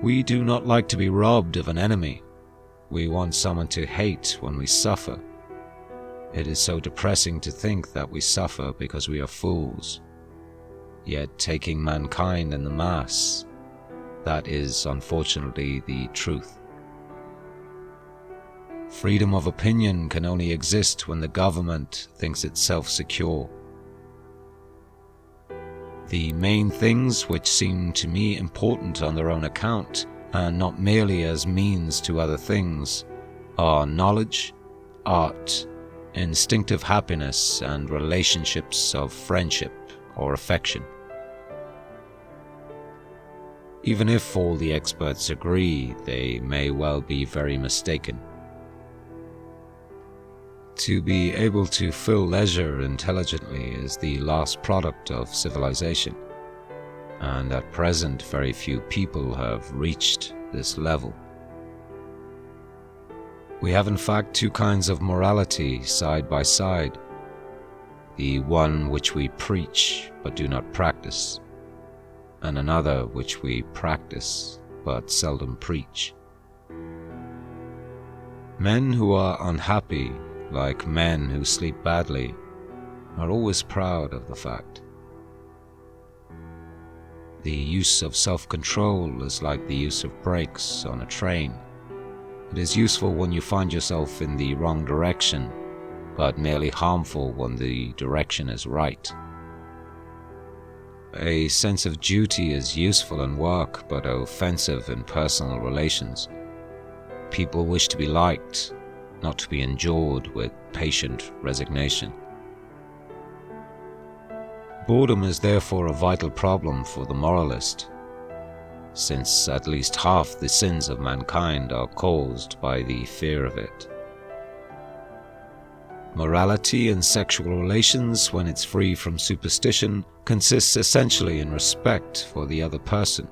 We do not like to be robbed of an enemy. We want someone to hate when we suffer. It is so depressing to think that we suffer because we are fools. Yet taking mankind in the mass, that is unfortunately the truth. Freedom of opinion can only exist when the government thinks itself secure. The main things which seem to me important on their own account, and not merely as means to other things, are knowledge, art, instinctive happiness, and relationships of friendship or affection. Even if all the experts agree, they may well be very mistaken. To be able to fill leisure intelligently is the last product of civilization, and at present very few people have reached this level. We have in fact two kinds of morality side by side, the one which we preach but do not practice, and another which we practice but seldom preach. Men who are unhappy, like men who sleep badly, are always proud of the fact. The use of self-control is like the use of brakes on a train. It is useful when you find yourself in the wrong direction, but merely harmful when the direction is right. A sense of duty is useful in work, but offensive in personal relations. People wish to be liked, not to be endured with patient resignation. Boredom is therefore a vital problem for the moralist, since at least half the sins of mankind are caused by the fear of it. Morality in sexual relations, when it's free from superstition, consists essentially in respect for the other person,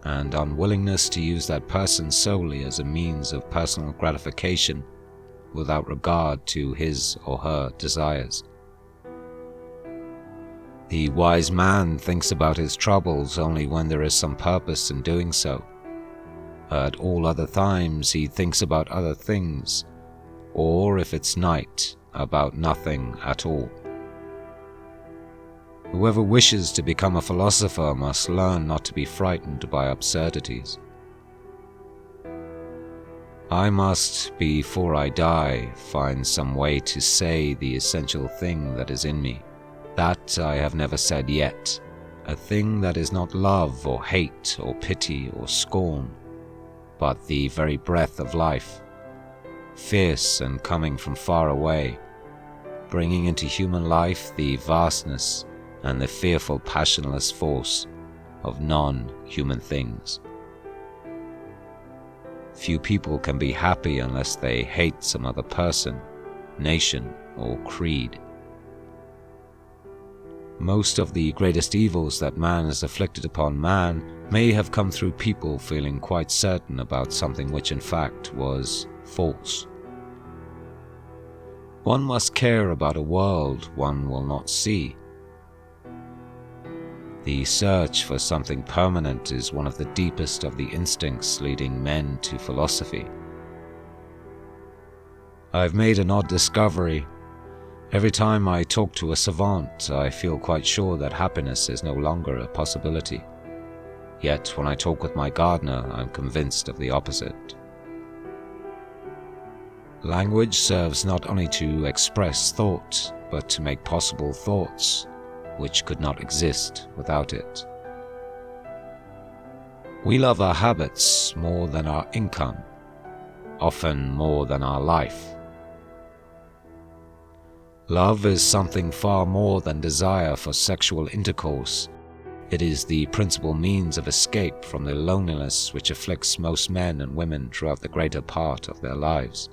and unwillingness to use that person solely as a means of personal gratification without regard to his or her desires. The wise man thinks about his troubles only when there is some purpose in doing so. At all other times he thinks about other things, or if it's night, about nothing at all. Whoever wishes to become a philosopher must learn not to be frightened by absurdities. I must, before I die, find some way to say the essential thing that is in me. That I have never said yet, a thing that is not love or hate or pity or scorn, but the very breath of life, fierce and coming from far away, bringing into human life the vastness and the fearful passionless force of non-human things. Few people can be happy unless they hate some other person, nation, or creed. Most of the greatest evils that man has afflicted upon man may have come through people feeling quite certain about something which in fact was false. One must care about a world one will not see. The search for something permanent is one of the deepest of the instincts leading men to philosophy. I've made an odd discovery. Every time I talk to a savant, I feel quite sure that happiness is no longer a possibility. Yet when I talk with my gardener, I'm convinced of the opposite. Language serves not only to express thought, but to make possible thoughts, which could not exist without it. We love our habits more than our income, often more than our life. Love is something far more than desire for sexual intercourse. It is the principal means of escape from the loneliness which afflicts most men and women throughout the greater part of their lives.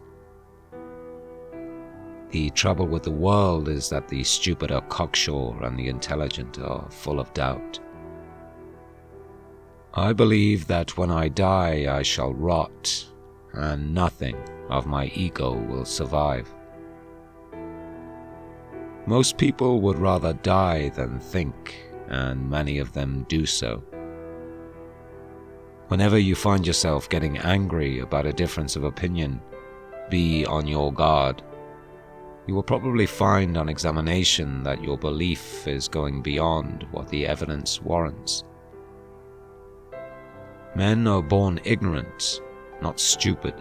The trouble with the world is that the stupid are cocksure and the intelligent are full of doubt. I believe that when I die I shall rot, and nothing of my ego will survive. Most people would rather die than think, and many of them do so. Whenever you find yourself getting angry about a difference of opinion, be on your guard. You will probably find on examination that your belief is going beyond what the evidence warrants. Men are born ignorant, not stupid.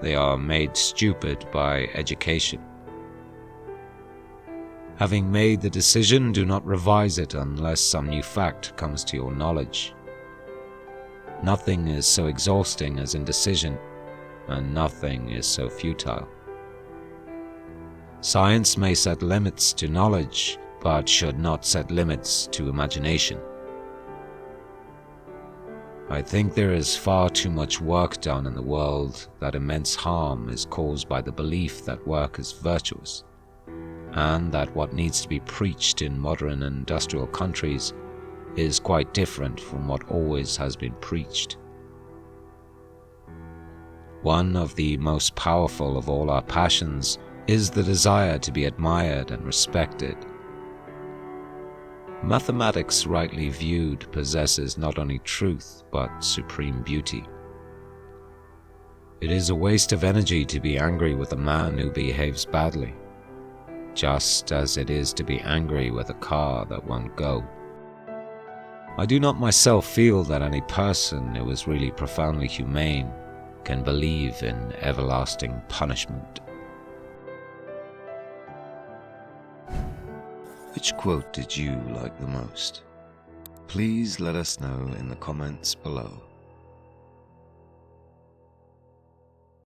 They are made stupid by education. Having made the decision, do not revise it unless some new fact comes to your knowledge. Nothing is so exhausting as indecision, and nothing is so futile. Science may set limits to knowledge, but should not set limits to imagination. I think there is far too much work done in the world that immense harm is caused by the belief that work is virtuous, and that what needs to be preached in modern industrial countries is quite different from what always has been preached. One of the most powerful of all our passions is the desire to be admired and respected. Mathematics, rightly viewed, possesses not only truth but supreme beauty. It is a waste of energy to be angry with a man who behaves badly, just as it is to be angry with a car that won't go. I do not myself feel that any person who is really profoundly humane can believe in everlasting punishment. Which quote did you like the most? Please let us know in the comments below.